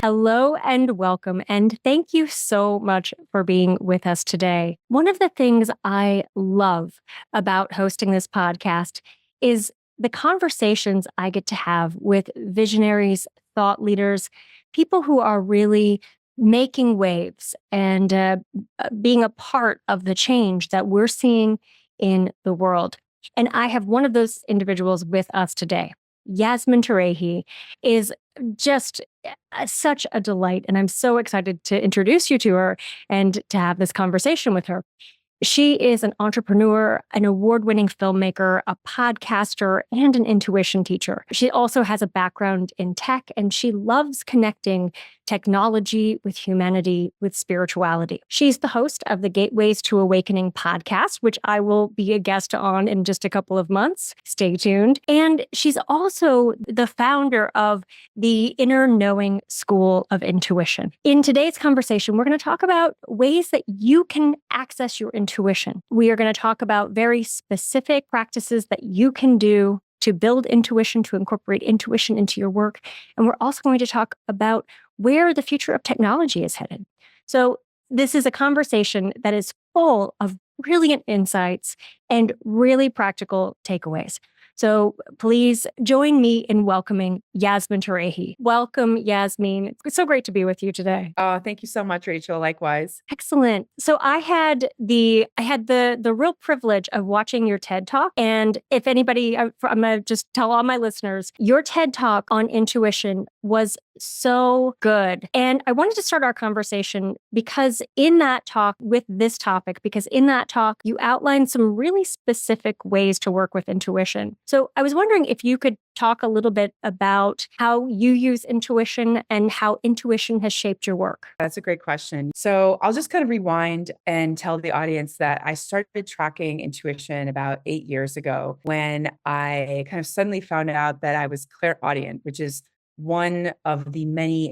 Hello and welcome, and thank you so much for being with us today. One of the things I love about hosting this podcast is the conversations I get to have with visionaries, thought leaders, people who are really making waves and being a part of the change that we're seeing in the world. And I have one of those individuals with us today. Yasmeen Turayhi is just such a delight, and I'm so excited to introduce you to her and to have this conversation with her. She is an entrepreneur, an award-winning filmmaker, a podcaster, and an intuition teacher. She also has a background in tech, and she loves connecting technology with humanity, with spirituality. She's the host of the Gateways to Awakening podcast, which I will be a guest on in just a couple of months. Stay tuned. And she's also the founder of the Inner Knowing School of Intuition. In today's conversation, we're going to talk about ways that you can access your intuition. We are going to talk about very specific practices that you can do to build intuition, to incorporate intuition into your work. And we're also going to talk about where the future of technology is headed. So this is a conversation that is full of brilliant insights and really practical takeaways. So please join me in welcoming Yasmeen Turayhi. Welcome, Yasmeen. It's so great to be with you today. Oh, thank you so much, Rachel. Likewise. Excellent. So I had the real privilege of watching your TED Talk. And if anybody, I'm going to just tell all my listeners, your TED Talk on intuition was so good. And I wanted to start our conversation because in that talk with this topic, because in that talk, you outlined some really specific ways to work with intuition. So I was wondering if you could talk a little bit about how you use intuition and how intuition has shaped your work. That's a great question. So I'll just kind of rewind and tell the audience that I started tracking intuition about 8 years ago when I kind of suddenly found out that I was clairaudient, which is one of the many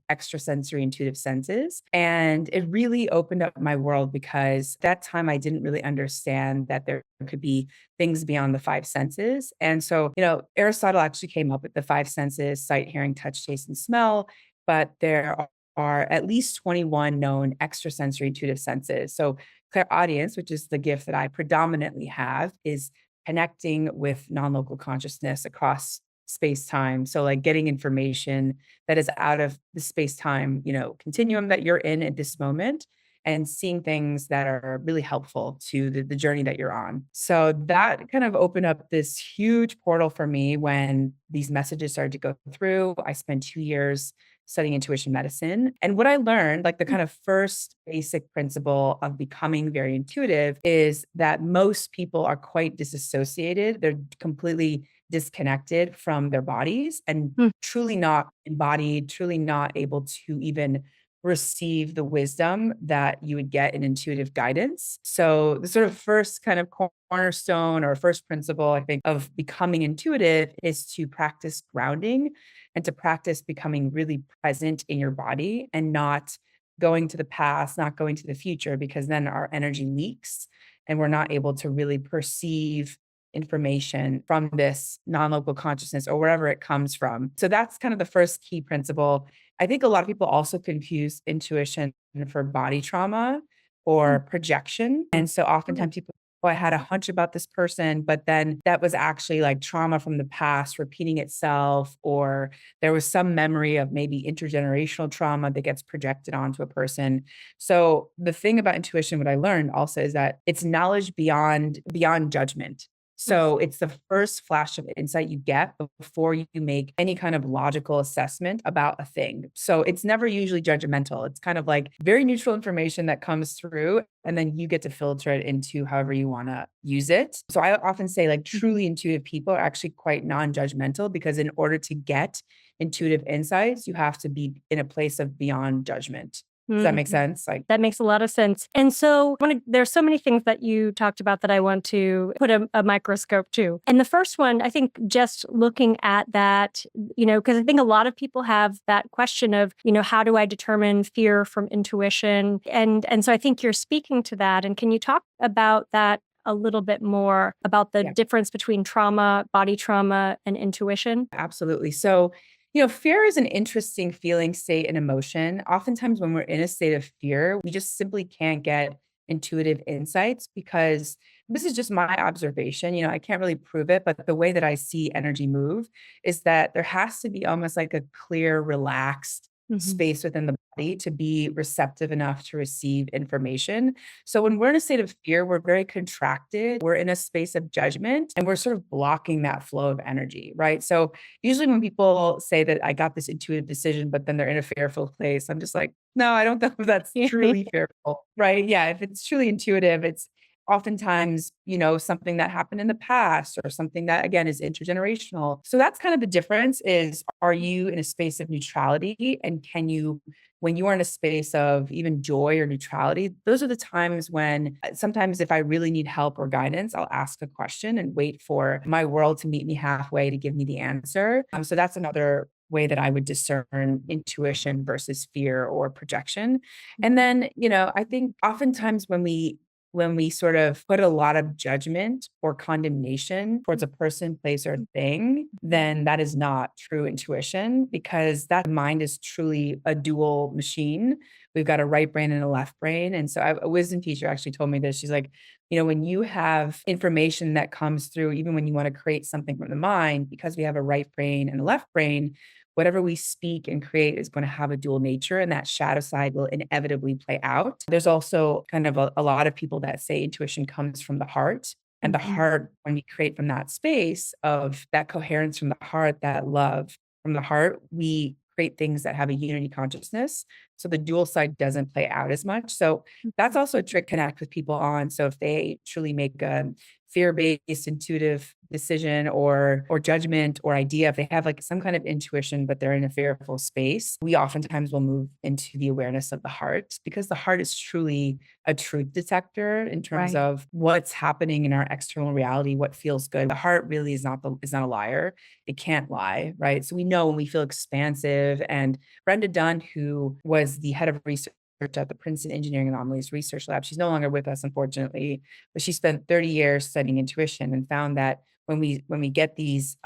extrasensory intuitive senses. And it really opened up my world because that time I didn't really understand that there could be things beyond the five senses. And so, Aristotle actually came up with the five senses: sight, hearing, touch, taste, and smell. But there are at least 21 known extrasensory intuitive senses. So clairaudience, which is the gift that I predominantly have, is connecting with non-local consciousness across space-time. So like getting information that is out of the space-time, continuum that you're in at this moment, and seeing things that are really helpful to the journey that you're on. So that kind of opened up this huge portal for me when these messages started to go through. I spent 2 years studying intuition medicine. And what I learned, like the kind of first basic principle of becoming very intuitive, is that most people are quite disassociated. They're completely disconnected from their bodies and truly not embodied, truly not able to even receive the wisdom that you would get in intuitive guidance. So the sort of first kind of cornerstone or first principle, I think, of becoming intuitive is to practice grounding and to practice becoming really present in your body and not going to the past, not going to the future, because then our energy leaks and we're not able to really perceive information from this non-local consciousness or wherever it comes from. So that's kind of the first key principle. I think a lot of people also confuse intuition for body trauma or projection. And so oftentimes people, oh, I had a hunch about this person, but then that was actually like trauma from the past repeating itself, or there was some memory of maybe intergenerational trauma that gets projected onto a person. So the thing about intuition, what I learned also is that it's knowledge beyond judgment. So it's the first flash of insight you get before you make any kind of logical assessment about a thing. So it's never usually judgmental. It's kind of like very neutral information that comes through, and then you get to filter it into however you want to use it. So I often say like truly intuitive people are actually quite non-judgmental, because in order to get intuitive insights, you have to be in a place of beyond judgment. Does that make sense? That makes a lot of sense. And so there's so many things that you talked about that I want to put a microscope to. And the first one, I think just looking at that, because I think a lot of people have that question of, how do I determine fear from intuition? And so I think you're speaking to that. And can you talk about that a little bit more, about the difference between trauma, body trauma, and intuition? Absolutely. So Fear is an interesting feeling, state, and emotion. Oftentimes, when we're in a state of fear, we just simply can't get intuitive insights because this is just my observation. I can't really prove it, but the way that I see energy move is that there has to be almost like a clear, relaxed Mhm. space within the body to be receptive enough to receive information. So when we're in a state of fear, we're very contracted, we're in a space of judgment, and we're sort of blocking that flow of energy, right? So usually when people say that I got this intuitive decision, but then they're in a fearful place, I'm just like, no, I don't know if that's truly fearful, right? Yeah, if it's truly intuitive, it's oftentimes, something that happened in the past or something that again is intergenerational. So that's kind of the difference is, are you in a space of neutrality, and can you, when you are in a space of even joy or neutrality, those are the times when sometimes if I really need help or guidance, I'll ask a question and wait for my world to meet me halfway to give me the answer. So that's another way that I would discern intuition versus fear or projection. And then, I think oftentimes when we sort of put a lot of judgment or condemnation towards a person, place, or thing, then that is not true intuition because that mind is truly a dual machine. We've got a right brain and a left brain. And so a wisdom teacher actually told me this. She's like, when you have information that comes through, even when you want to create something from the mind, because we have a right brain and a left brain, whatever we speak and create is going to have a dual nature, and that shadow side will inevitably play out. There's also kind of a lot of people that say intuition comes from the heart. And the Mhm. heart, when we create from that space of that coherence from the heart, that love from the heart, we create things that have a unity consciousness. So the dual side doesn't play out as much. So that's also a trick to connect with people on. So if they truly make a fear-based intuitive decision or judgment or idea, if they have like some kind of intuition, but they're in a fearful space, we oftentimes will move into the awareness of the heart because the heart is truly a truth detector in terms Right. of what's happening in our external reality, what feels good. The heart really is not a liar. It can't lie, right? So we know when we feel expansive. And Brenda Dunn, who was the head of research at the Princeton Engineering Anomalies Research Lab, she's no longer with us, unfortunately, but she spent 30 years studying intuition and found that when we get this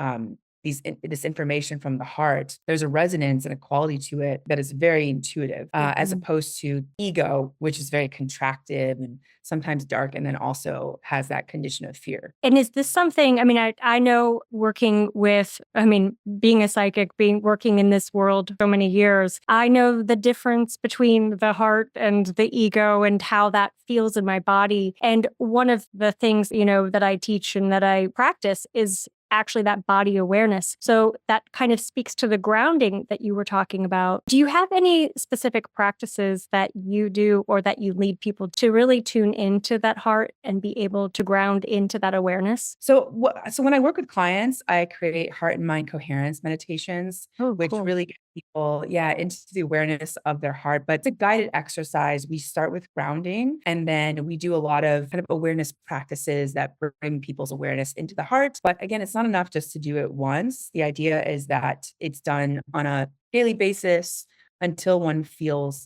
information from the heart, there's a resonance and a quality to it that is very intuitive, as Mhm. opposed to ego, which is very contracted and sometimes dark, and then also has that condition of fear. And is this something, I mean, I know working with, I mean, being a psychic, working in this world so many years, I know the difference between the heart and the ego and how that feels in my body. And one of the things, that I teach and that I practice is actually that body awareness. So that kind of speaks to the grounding that you were talking about. Do you have any specific practices that you do or that you lead people to really tune into that heart and be able to ground into that awareness? So when I work with clients, I create heart and mind coherence meditations, Oh, which cool. really get people, yeah, into the awareness of their heart. But it's a guided exercise. We start with grounding, and then we do a lot of kind of awareness practices that bring people's awareness into the heart. But again, it's not enough just to do it once. The idea is that it's done on a daily basis until one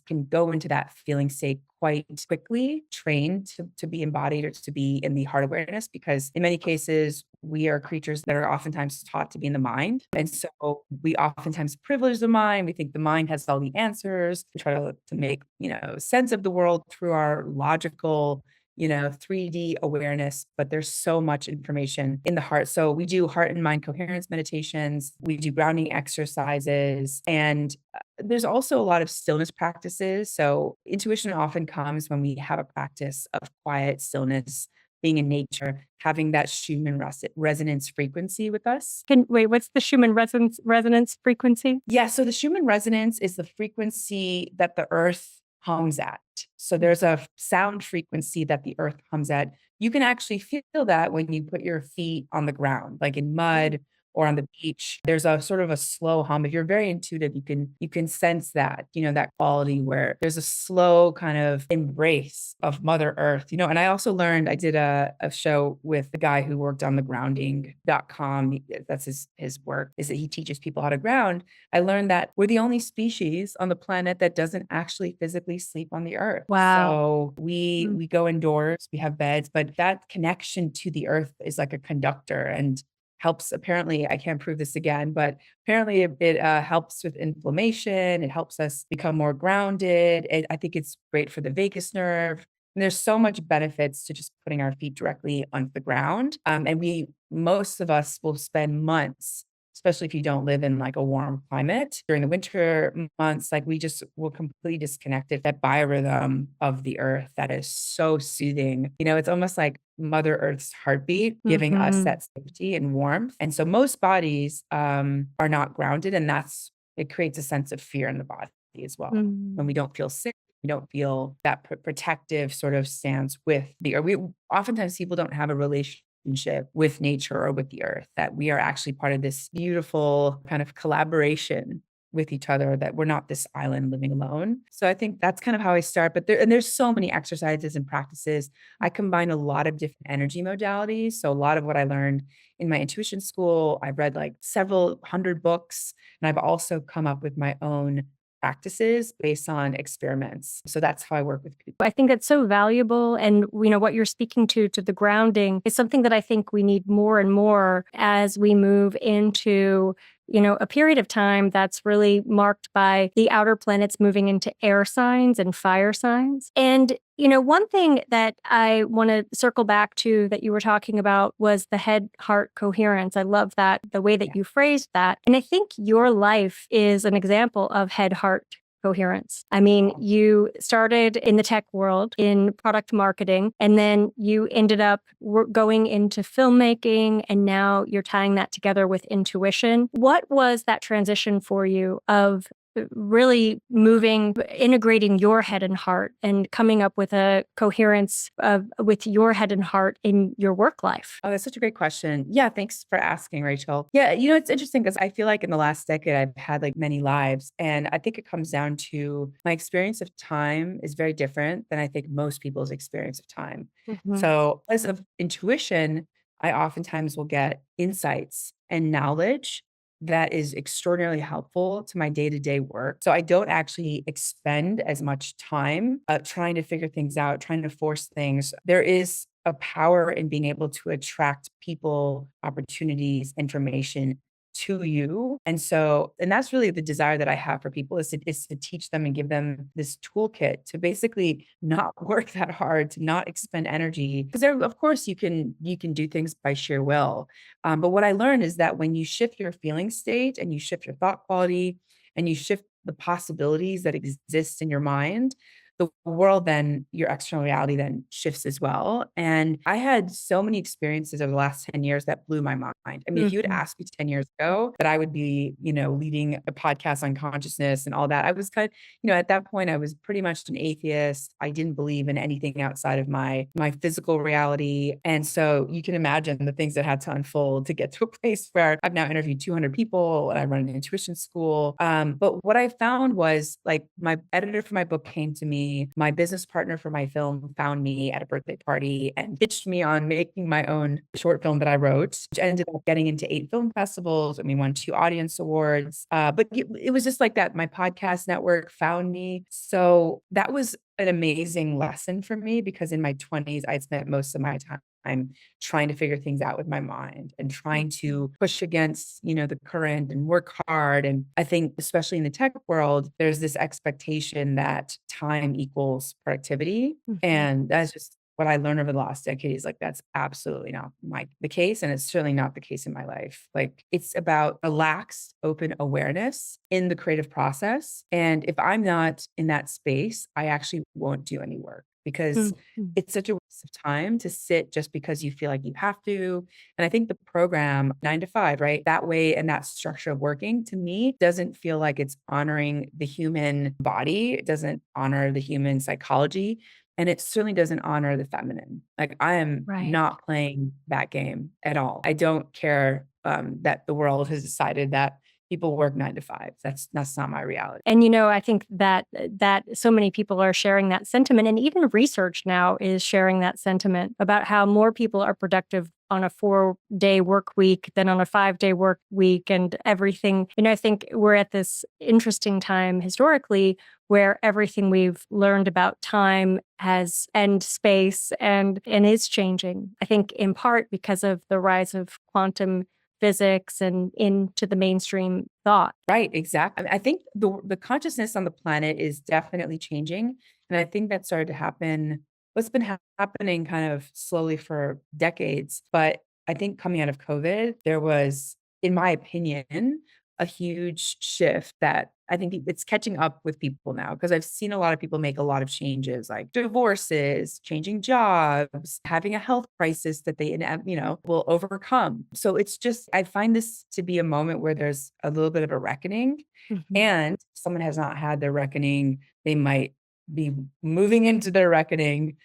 can go into that feeling state quite quickly, trained to be embodied or to be in the heart awareness, because in many cases, we are creatures that are oftentimes taught to be in the mind. And so we oftentimes privilege the mind. We think the mind has all the answers. We try to make, sense of the world through our logical, 3D awareness, but there's so much information in the heart. So we do heart and mind coherence meditations, we do grounding exercises, and there's also a lot of stillness practices. So intuition often comes when we have a practice of quiet stillness, being in nature, having that Schumann resonance frequency with us. Wait, what's the Schumann resonance frequency? Yeah, so the Schumann resonance is the frequency that the earth hums at. So there's a sound frequency that the earth hums at. You can actually feel that when you put your feet on the ground, like in mud or on the beach. There's a sort of a slow hum. If you're very intuitive, you can sense that, that quality where there's a slow kind of embrace of Mother Earth, and I also learned, I did a show with the guy who worked on the grounding.com. That's his work, is that he teaches people how to ground. I learned that we're the only species on the planet that doesn't actually physically sleep on the earth. Wow. So we Mm. we go indoors, we have beds, but that connection to the earth is like a conductor. And helps. Apparently, I can't prove this again, but apparently it helps with inflammation. It helps us become more grounded. I think it's great for the vagus nerve. And there's so much benefits to just putting our feet directly onto the ground. And most of us will spend months, especially if you don't live in like a warm climate during the winter months, like we just will completely disconnected that biorhythm of the earth that is so soothing. It's almost like Mother Earth's heartbeat giving us Mhm. that safety and warmth. And so most bodies are not grounded, and it creates a sense of fear in the body as well. When we Mm. don't feel sick, we don't feel that protective sort of stance with the earth. We oftentimes people don't have a relationship with nature or with the earth, that we are actually part of this beautiful kind of collaboration with each other, that we're not this island living alone. So I think that's kind of how I start. But there's so many exercises and practices. I combine a lot of different energy modalities. So a lot of what I learned in my intuition school, I've read like several hundred books, and I've also come up with my own practices based on experiments. So that's how I work with people. I think that's so valuable. And, what you're speaking to the grounding is something that I think we need more and more as we move into, a period of time that's really marked by the outer planets moving into air signs and fire signs. And, one thing that I want to circle back to that you were talking about was the head heart coherence. I love that, the way that Yeah. you phrased that. And I think your life is an example of head heart coherence. I mean, you started in the tech world in product marketing, and then you ended up going into filmmaking, and now you're tying that together with intuition. What was that transition for you of really integrating your head and heart and coming up with a coherence with your head and heart in your work life? Oh, that's such a great question. Yeah, thanks for asking, Rachel. Yeah, it's interesting because I feel like in the last decade, I've had like many lives. And I think it comes down to my experience of time is very different than I think most people's experience of time. Mhm. So, as of intuition, I oftentimes will get insights and knowledge that is extraordinarily helpful to my day-to-day work. So I don't actually expend as much time trying to figure things out, trying to force things. There is a power in being able to attract people, opportunities, information to you. And that's really the desire that I have for people, is to teach them and give them this toolkit to basically not work that hard, to not expend energy. Because there, of course, you can do things by sheer will. But what I learned is that when you shift your feeling state and you shift your thought quality and you shift the possibilities that exist in your mind, the world, then your external reality then shifts as well. And I had so many experiences over the last 10 years that blew my mind. I mean, if you had Mhm. asked me 10 years ago that I would be, leading a podcast on consciousness and all that, I was at that point, I was pretty much an atheist. I didn't believe in anything outside of my physical reality. And so you can imagine the things that had to unfold to get to a place where I've now interviewed 200 people and I run an intuition school. But what I found was, like, my editor for my book came to me. My business partner for my film found me at a birthday party and pitched me on making my own short film that I wrote, which ended up getting into 8 film festivals, and we won 2 audience awards. But it was just like that. My podcast network found me. So that was an amazing lesson for me, because in my 20s, I'd spent most of my time trying to figure things out with my mind and trying to push against, the current and work hard. And I think, especially in the tech world, there's this expectation that time equals productivity. Mhm. And that's just what I learned over the last decade, is like, that's absolutely not the case. And it's certainly not the case in my life. Like, it's about relaxed, open awareness in the creative process. And if I'm not in that space, I actually won't do any work, because Mhm. it's such a waste of time to sit just because you feel like you have to. And I think the program 9 to 5, right? That way, and that structure of working, to me, doesn't feel like it's honoring the human body. It doesn't honor the human psychology. And it certainly doesn't honor the feminine. Like, I am Right. not playing that game at all. I don't care that the world has decided that people work 9 to 5. That's not my reality. And, I think that so many people are sharing that sentiment, and even research now is sharing that sentiment about how more people are productive on a 4-day work week than on a 5-day work week and everything. I think we're at this interesting time historically where everything we've learned about time has and space and is changing. I think in part because of the rise of quantum physics and into the mainstream thought. Right, exactly. I think the consciousness on the planet is definitely changing, and I think that started to happen what's been happening kind of slowly for decades, but I think coming out of COVID, there was, in my opinion, a huge shift that I think it's catching up with people now because I've seen a lot of people make a lot of changes like divorces, changing jobs, having a health crisis that they, will overcome. So it's just, I find this to be a moment where there's a little bit of a reckoning. Mhm. And if someone has not had their reckoning, they might be moving into their reckoning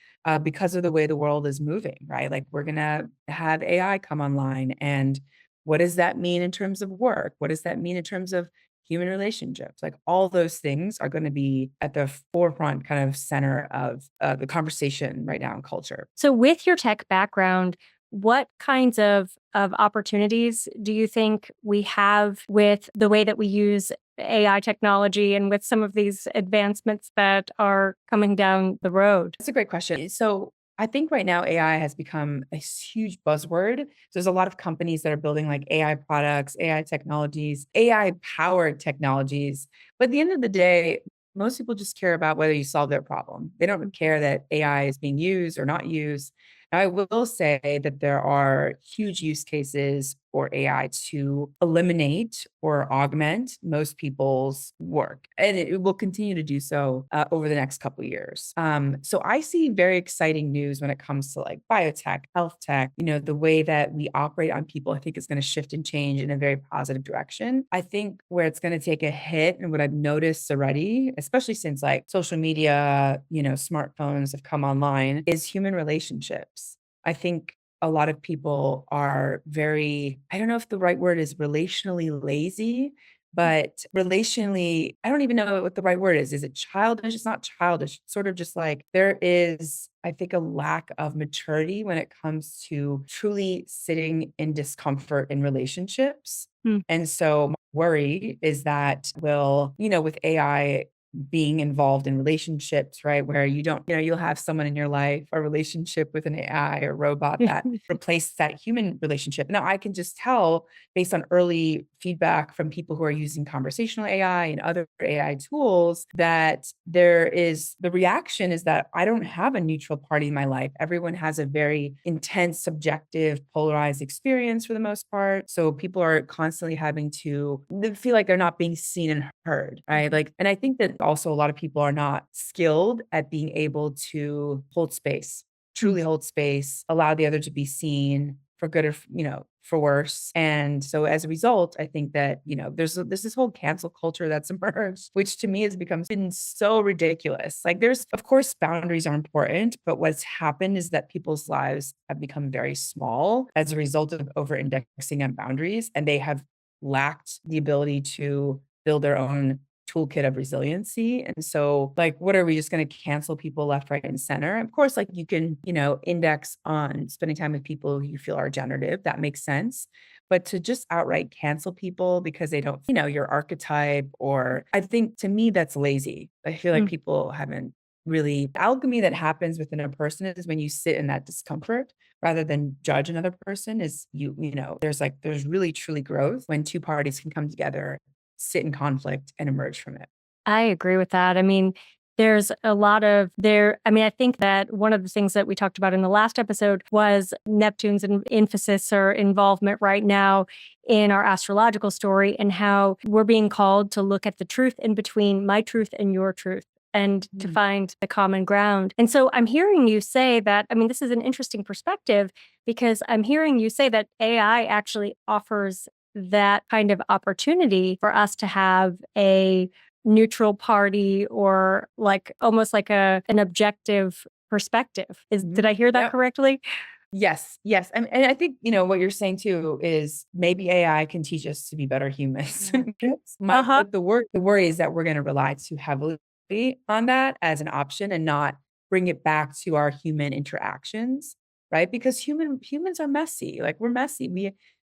because of the way the world is moving, right? Like we're going to have AI come online. And what does that mean in terms of work? What does that mean in terms of human relationships? Like all those things are going to be at the forefront, kind of center of the conversation right now in culture. So, with your tech background, what kinds of opportunities do you think we have with the way that we use AI technology and with some of these advancements that are coming down the road? That's a great question. So I think right now AI has become a huge buzzword. There's a lot of companies that are building like AI products, AI technologies, AI powered technologies. But at the end of the day, most people just care about whether you solve their problem. They don't care that AI is being used or not used. Now, I will say that there are huge use cases for AI to eliminate or augment most people's work, and it will continue to do so over the next couple of years. So I see very exciting news when it comes to like biotech, health tech. The way that we operate on people, I think is going to shift and change in a very positive direction. I think where it's going to take a hit, and what I've noticed already, especially since like social media, smartphones have come online, is human relationships. I think a lot of people are very, I don't know if the right word is relationally lazy, but relationally, I don't even know what the right word is. Is it childish? It's not childish. It's sort of just like there is, I think, a lack of maturity when it comes to truly sitting in discomfort in relationships. Hmm. And so my worry is that with AI being involved in relationships, right? Where you don't, you'll have someone in your life, a relationship with an AI or robot that replaces that human relationship. Now, I can just tell based on early feedback from people who are using conversational AI and other AI tools that the reaction is that I don't have a neutral party in my life. Everyone has a very intense, subjective, polarized experience for the most part. So people are constantly having to they feel like they're not being seen and heard, right? Like, and I think that also a lot of people are not skilled at being able to hold space, truly hold space, allow the other to be seen for good or, for worse. And so as a result, I think that, there's this whole cancel culture that's emerged, which to me has been so ridiculous. Like of course, boundaries are important, but what's happened is that people's lives have become very small as a result of over indexing on boundaries, and they have lacked the ability to build their own toolkit of resiliency. And so, like, what are we just going to cancel people left, right, and center? Of course, like you can, index on spending time with people who you feel are generative. That makes sense. But to just outright cancel people because they don't, your archetype, or I think to me, that's lazy. I feel like Mm. people haven't really alchemy that happens within a person is when you sit in that discomfort rather than judge another person is there's really truly growth when two parties can come together, sit in conflict, and emerge from it. I agree with that. I mean, there's a lot of there. I mean, I think that one of the things that we talked about in the last episode was Neptune's emphasis or involvement right now in our astrological story and how we're being called to look at the truth in between my truth and your truth and to find the common ground. And so I'm hearing you say that, I mean, this is an interesting perspective because I'm hearing you say that AI actually offers that kind of opportunity for us to have a neutral party or like almost like an objective perspective. Did I hear that Yep. correctly? Yes, yes. And I think, what you're saying too is maybe AI can teach us to be better humans. Yes. Uh-huh. But the worry is that we're going to rely too heavily on that as an option and not bring it back to our human interactions, right? Because humans are messy. Like we're messy.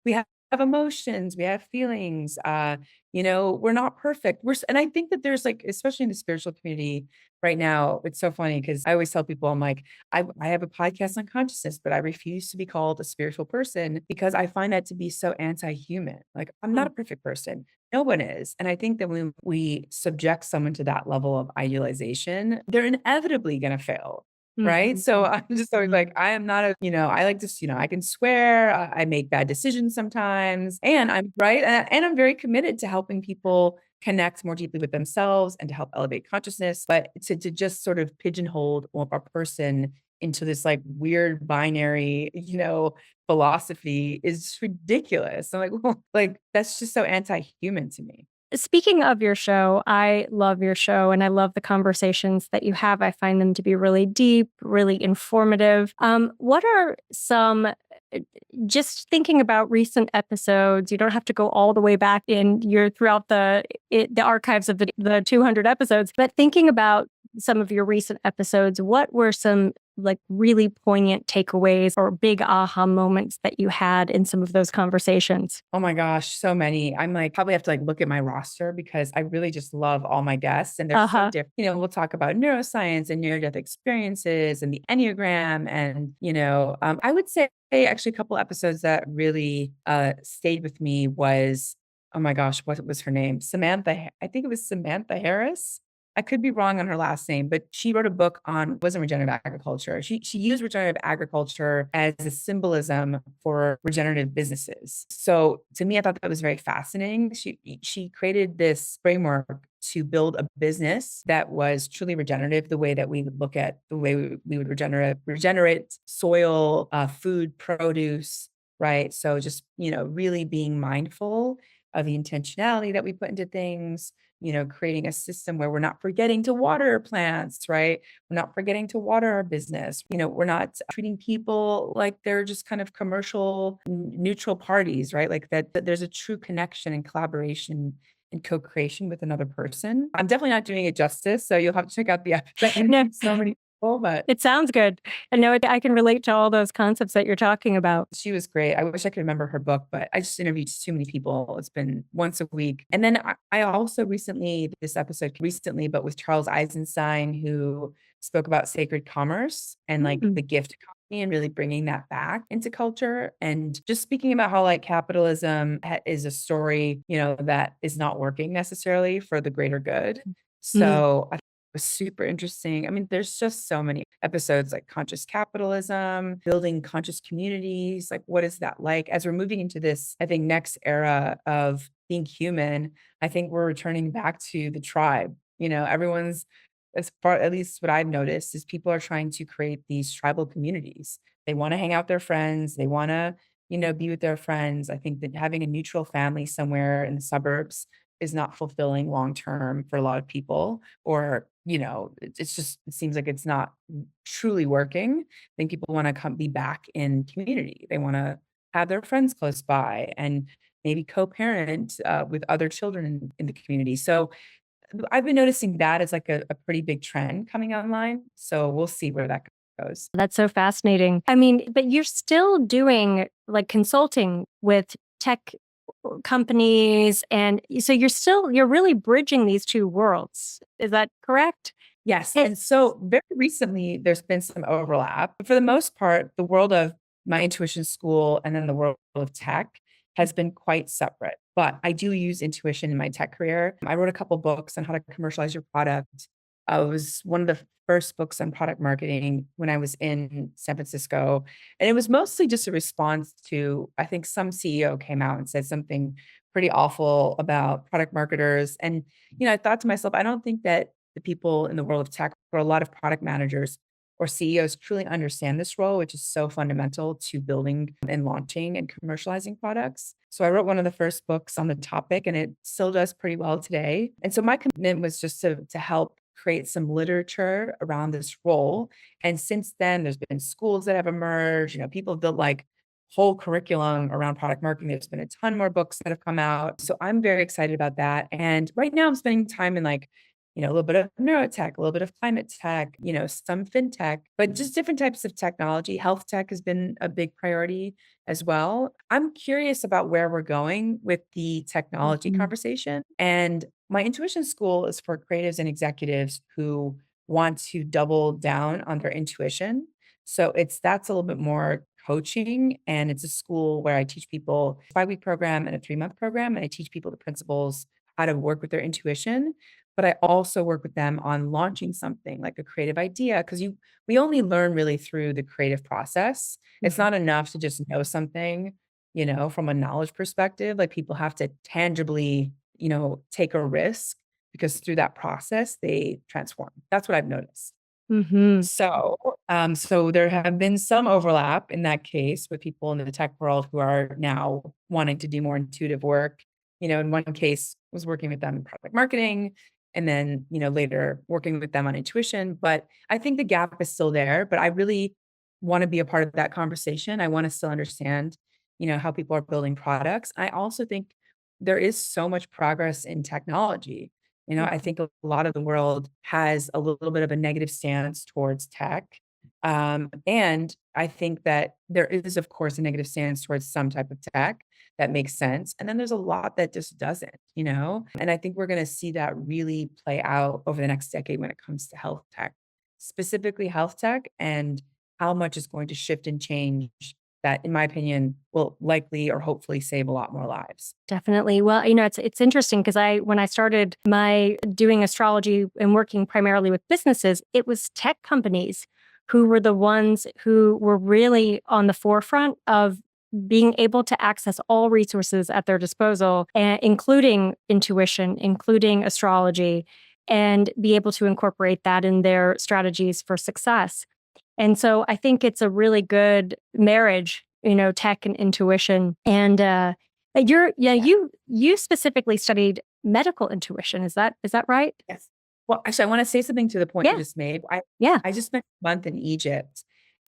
We have have emotions, we have feelings. We're not perfect. And I think that there's like, especially in the spiritual community right now, it's so funny because I always tell people, I'm like, I have a podcast on consciousness, but I refuse to be called a spiritual person because I find that to be so anti-human. Like, I'm not Mm, a perfect person. No one is. And I think that when we subject someone to that level of idealization, they're inevitably going to fail. Right. mhm, So I'm just always like, I am not I like to, I can swear, I make bad decisions sometimes, and I'm right. And I'm very committed to helping people connect more deeply with themselves and to help elevate consciousness. But to just sort of pigeonhole a person into this like weird binary, philosophy is ridiculous. I'm like, well, like that's just so anti-human to me. Speaking of your show, I love your show and I love the conversations that you have. I find them to be really deep, really informative. What are some, just thinking about recent episodes, you don't have to go all the way back in your throughout the archives of the 200 episodes, but thinking about some of your recent episodes, what were some like really poignant takeaways or big aha moments that you had in some of those conversations? Oh my gosh, so many. I'm like, probably have to like look at my roster because I really just love all my guests and they're so Uh-huh. different. We'll talk about neuroscience and near-death experiences and the Enneagram. And, I would say actually a couple episodes that really stayed with me was, oh my gosh, what was her name? I think it was Samantha Harris. I could be wrong on her last name, but she wrote a book on wasn't regenerative agriculture. She used regenerative agriculture as a symbolism for regenerative businesses. So to me, I thought that was very fascinating. She created this framework to build a business that was truly regenerative, the way that we would look at the way we would regenerate soil, food, produce, right? So just really being mindful of the intentionality that we put into things, creating a system where we're not forgetting to water plants, right? We're not forgetting to water our business. We're not treating people like they're just kind of commercial neutral parties, right? Like that there's a true connection and collaboration and co-creation with another person. I'm definitely not doing it justice. So you'll have to check out the episode. No, So many people, but it sounds good. I know I can relate to all those concepts that you're talking about. she was great. I wish I could remember her book, but I just interviewed too many people. It's been once a week. And then I also this episode recently, but with Charles Eisenstein, who spoke about sacred commerce and like Mm, the gift economy and really bringing that back into culture. And just speaking about how like capitalism is a story, that is not working necessarily for the greater good. mm. So I was super interesting. I mean, there's just so many episodes like conscious capitalism, building conscious communities. Like, what is that like? As we're moving into this, I think, next era of being human, I think we're returning back to the tribe. Everyone's, as far at least what I've noticed, is people are trying to create these tribal communities. They want to hang out with their friends. They want to, be with their friends. I think that having a neutral family somewhere in the suburbs is not fulfilling long term for a lot of people, or it's just it seems like it's not truly working. I think people want to come be back in community. They want to have their friends close by and maybe co-parent with other children in the community. So I've been noticing that as like a pretty big trend coming online. So we'll see where that goes. That's so fascinating. I mean, but you're still doing like consulting with tech companies. And so you're really bridging these two worlds. Is that correct? Yes. It, And so very recently, there's been some overlap. But for the most part, the world of my intuition school and then the world of tech has been quite separate. But I do use intuition in my tech career. I wrote a couple books on how to commercialize your product. It was one of the first books on product marketing when I was in San Francisco. And it was mostly just a response to, I think some CEO came out and said something pretty awful about product marketers. And, I thought to myself, I don't think that the people in the world of tech or a lot of product managers or CEOs truly understand this role, which is so fundamental to building and launching and commercializing products. So I wrote one of the first books on the topic and it still does pretty well today. And so my commitment was just to help create some literature around this role. And since then, there's been schools that have emerged, people have built like whole curriculum around product marketing. There's been a ton more books that have come out. So I'm very excited about that. And right now I'm spending time in like, a little bit of neurotech, a little bit of climate tech, some fintech, but just different types of technology. Health tech has been a big priority as well. I'm curious about where we're going with the technology Mhm. conversation. And my intuition school is for creatives and executives who want to double down on their intuition. So that's a little bit more coaching. And it's a school where I teach people a 5-week program and a 3-month program. And I teach people the principles, how to work with their intuition. But I also work with them on launching something like a creative idea, because we only learn really through the creative process. It's Mhm. not enough to just know something, from a knowledge perspective. Like, people have to tangibly, take a risk, because through that process they transform. That's what I've noticed. Mhm. So there have been some overlap in that case with people in the tech world who are now wanting to do more intuitive work. In one case, was working with them in product marketing, and then, later working with them on intuition. But I think the gap is still there, but I really want to be a part of that conversation. I want to still understand, how people are building products. I also think there is so much progress in technology. I Mhm. think a lot of the world has a little bit of a negative stance towards tech. And I think that there is, of course, a negative stance towards some type of tech that makes sense. And then there's a lot that just doesn't. And I think we're going to see that really play out over the next decade when it comes to health tech, specifically health tech, and how much is going to shift and change that, in my opinion, will likely or hopefully save a lot more lives. Definitely. Well, it's interesting because when I started my doing astrology and working primarily with businesses, it was tech companies who were the ones who were really on the forefront of being able to access all resources at their disposal, including intuition, including astrology, and be able to incorporate that in their strategies for success. And so I think it's a really good marriage, tech and intuition. And Yeah. you specifically studied medical intuition. Is that right? Yes. Well, actually, I wanna say something to the point you Yeah. just made. I Yeah. I just spent a month in Egypt,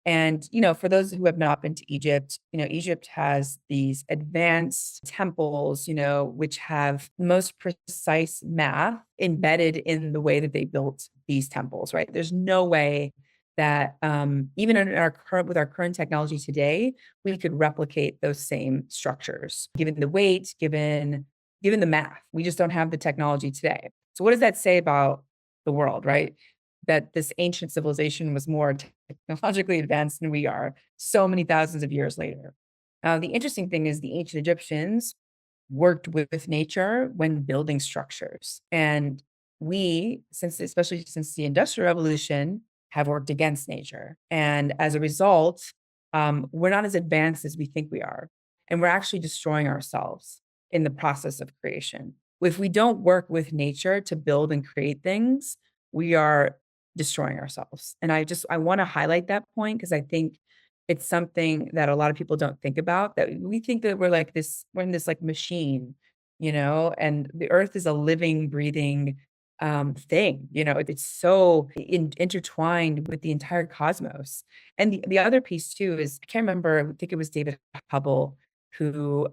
and, for those who have not been to Egypt, Egypt has these advanced temples, which have most precise math embedded in the way that they built these temples, right? There's no way that, even in our current technology today, we could replicate those same structures, given the weight, given the math. We just don't have the technology today. So what does that say about the world, right? That this ancient civilization was more technologically advanced than we are so many thousands of years later. The interesting thing is the ancient Egyptians worked with nature when building structures. And especially since the Industrial Revolution, have worked against nature. And as a result, we're not as advanced as we think we are. And we're actually destroying ourselves in the process of creation. If we don't work with nature to build and create things, we are destroying ourselves. And I want to highlight that point, because I think it's something that a lot of people don't think about, that we think that we're in this like machine, and the earth is a living, breathing thing. It's so intertwined with the entire cosmos. And the other piece too is, I can't remember, I think it was David Hubble who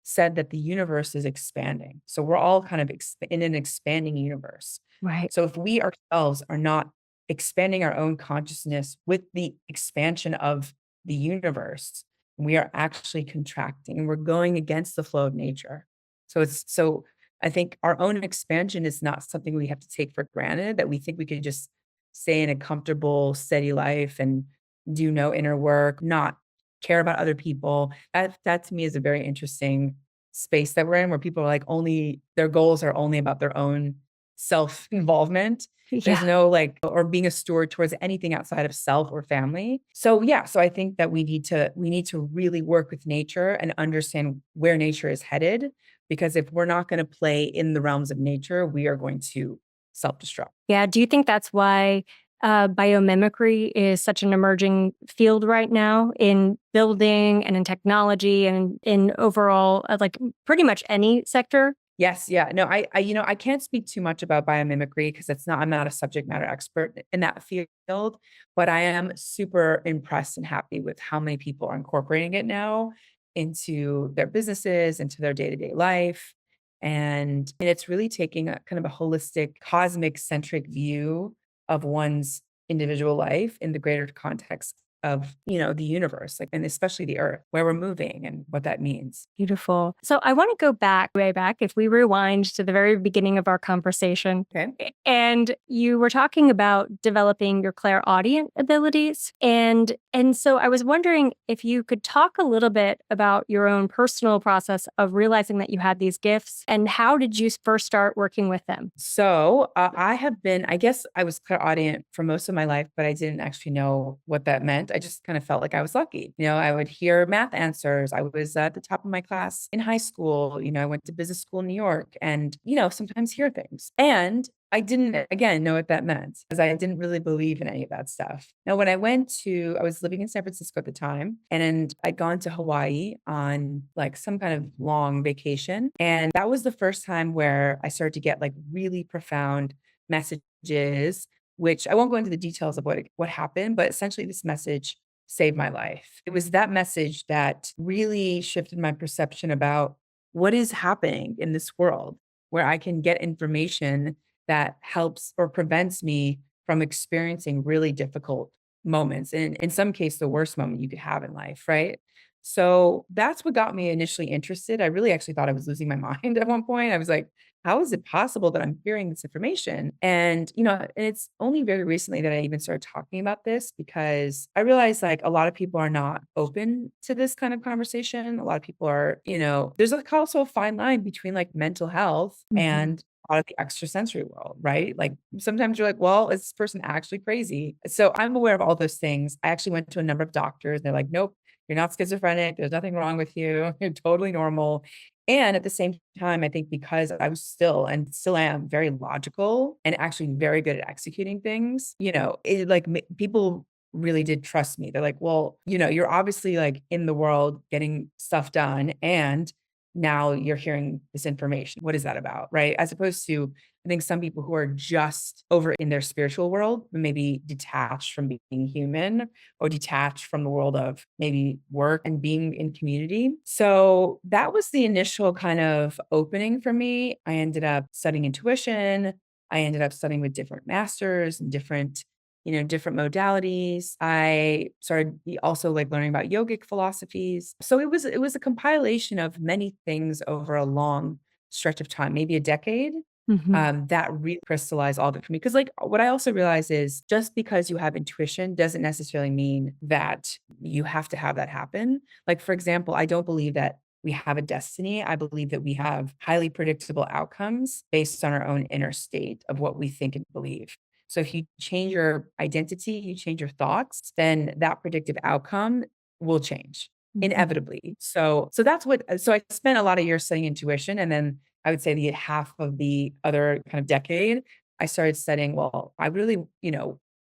said that the universe is expanding. So we're all kind of in an expanding universe. Right. So if we ourselves are not expanding our own consciousness with the expansion of the universe, we are actually contracting, and we're going against the flow of nature. So I think our own expansion is not something we have to take for granted, that we think we could just stay in a comfortable, steady life and do no inner work, not care about other people. That to me is a very interesting space that we're in, where people are like, only their goals are only about their own self-involvement. There's Yeah. no like, or being a steward towards anything outside of self or family. So yeah, so I think that we need to really work with nature and understand where nature is headed, because if we're not going to play in the realms of nature, we are going to self-destruct. Yeah. Do you think that's why biomimicry is such an emerging field right now in building and in technology and in overall, like pretty much any sector? Yes, yeah. No, I can't speak too much about biomimicry, because I'm not a subject matter expert in that field, but I am super impressed and happy with how many people are incorporating it now into their businesses, into their day-to-day life. And it's really taking a kind of a holistic, cosmic centric view of one's individual life in the greater context of, the universe, like, and especially the earth, where we're moving and what that means. Beautiful. So I want to go back, way back, if we rewind to the very beginning of our conversation. Okay. And you were talking about developing your clairaudient abilities. And so I was wondering if you could talk a little bit about your own personal process of realizing that you had these gifts, and how did you first start working with them? So I have been, I guess I was clairaudient for most of my life, but I didn't actually know what that meant. I just kind of felt like I was lucky. I would hear math answers. I was at the top of my class in high school. I went to business school in New York and, sometimes hear things. And I didn't, again, know what that meant because I didn't really believe in any of that stuff. Now, when I was living in San Francisco at the time, and I'd gone to Hawaii on like some kind of long vacation. And that was the first time where I started to get like really profound messages, which I won't go into the details of what happened, but essentially this message saved my life. It was that message that really shifted my perception about what is happening in this world where I can get information that helps or prevents me from experiencing really difficult moments. And in some case, the worst moment you could have in life, right? So that's what got me initially interested. I really actually thought I was losing my mind at one point. I was like, how is it possible that I'm hearing this information? And, and it's only very recently that I even started talking about this because I realized like a lot of people are not open to this kind of conversation. A lot of people are, there's like also a fine line between like mental health and out of the extrasensory world, right? Like sometimes you're like, well, is this person actually crazy? So I'm aware of all those things. I actually went to a number of doctors. They're like, nope, you're not schizophrenic. There's nothing wrong with you. You're totally normal. And at the same time, I think because I was still and still am very logical and actually very good at executing things, it like people really did trust me. They're like, well, you're obviously like in the world getting stuff done. And now you're hearing this information. What is that about? Right. As opposed to, I think some people who are just over in their spiritual world, maybe detached from being human or detached from the world of maybe work and being in community. So that was the initial kind of opening for me. I ended up studying intuition. I ended up studying with different masters and different modalities. I started also like learning about yogic philosophies. So it was a compilation of many things over a long stretch of time, maybe a decade, that really crystallized all of it for me. Because like what I also realize is just because you have intuition doesn't necessarily mean that you have to have that happen. Like for example, I don't believe that we have a destiny. I believe that we have highly predictable outcomes based on our own inner state of what we think and believe. So if you change your identity, you change your thoughts, then that predictive outcome will change inevitably. So that's so I spent a lot of years studying intuition. And then I would say the half of the other kind of decade, I started studying, well, I really,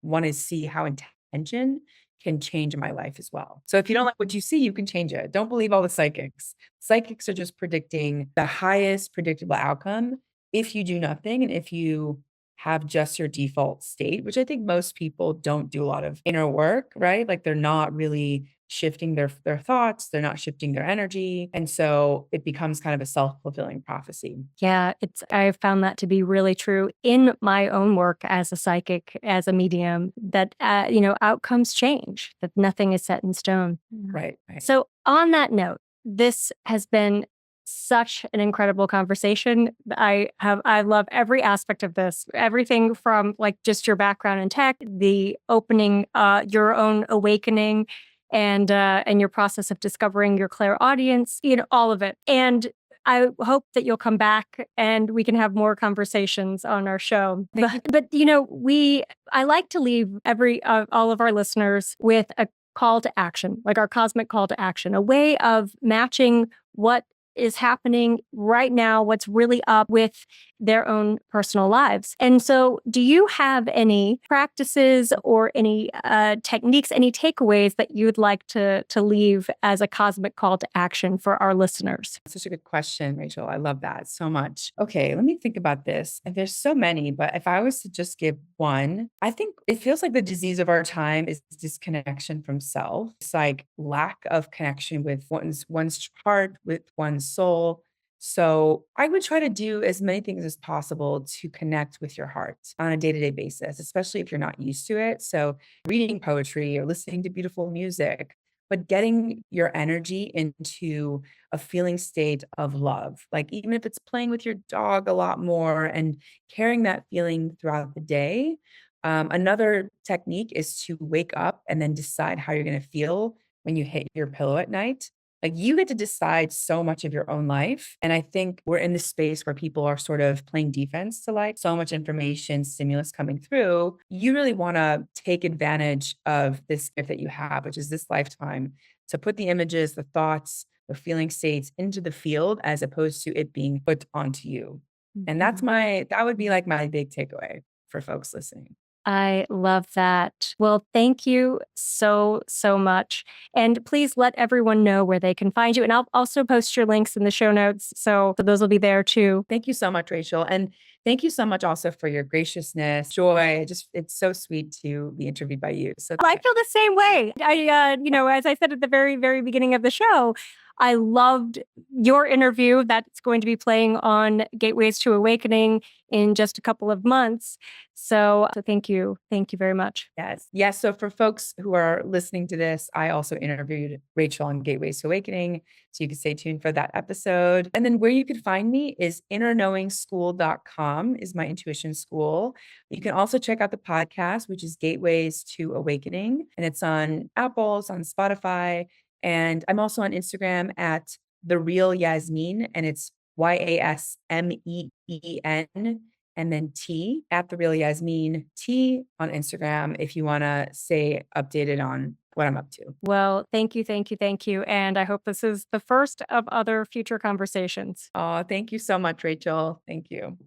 want to see how intention can change my life as well. So if you don't like what you see, you can change it. Don't believe all the psychics. Psychics are just predicting the highest predictable outcome if you do nothing and if you have just your default state, which I think most people don't do a lot of inner work, right? Like they're not really shifting their thoughts, they're not shifting their energy. And so it becomes kind of a self-fulfilling prophecy. Yeah, I've found that to be really true in my own work as a psychic, as a medium, that outcomes change, that nothing is set in stone. Right. Right. So on that note, this has been such an incredible conversation. I love every aspect of this. Everything from like just your background in tech, the opening, your own awakening, and your process of discovering your clairaudience, all of it. And I hope that you'll come back and we can have more conversations on our show. But I like to leave all of our listeners with a call to action, like our cosmic call to action, a way of matching what is happening right now, what's really up with their own personal lives. And so, do you have any practices or any techniques, any takeaways that you'd like to leave as a cosmic call to action for our listeners? Such a good question, Rachel. I love that so much. Okay, let me think about this. And there's so many, but if I was to just give one, I think it feels like the disease of our time is disconnection from self. It's like lack of connection with one's heart, with one's soul. So I would try to do as many things as possible to connect with your heart on a day-to-day basis, especially if you're not used to it. So reading poetry or listening to beautiful music, but getting your energy into a feeling state of love. Like even if it's playing with your dog a lot more and carrying that feeling throughout the day. Another technique is to wake up and then decide how you're going to feel when you hit your pillow at night. Like you get to decide so much of your own life. And I think we're in this space where people are sort of playing defense to like so much information, stimulus coming through. You really want to take advantage of this gift that you have, which is this lifetime, to put the images, the thoughts, the feeling states into the field as opposed to it being put onto you. And Mhm. that would be like my big takeaway for folks listening. I love that. Well, thank you so, so much. And please let everyone know where they can find you. And I'll also post your links in the show notes. So those will be there too. Thank you so much, Rachel. And thank you so much also for your graciousness, joy. Just it's so sweet to be interviewed by you. So I feel the same way. As I said at the very, very beginning of the show, I loved your interview that's going to be playing on Gateways to Awakening in just a couple of months. So thank you. Thank you very much. yes. Yes. So for folks who are listening to this, I also interviewed Rachel on Gateways to Awakening. So you can stay tuned for that episode. And then where you could find me is innerknowingschool.com is my intuition school. You can also check out the podcast, which is Gateways to Awakening. And it's on Apple, it's on Spotify. And I'm also on Instagram at the real Yasmeen, and it's YASMEEN and then T at the real Yasmeen T on Instagram if you want to stay updated on what I'm up to. Well, thank you, thank you, thank you. And I hope this is the first of other future conversations. Oh, thank you so much, Rachel. Thank you.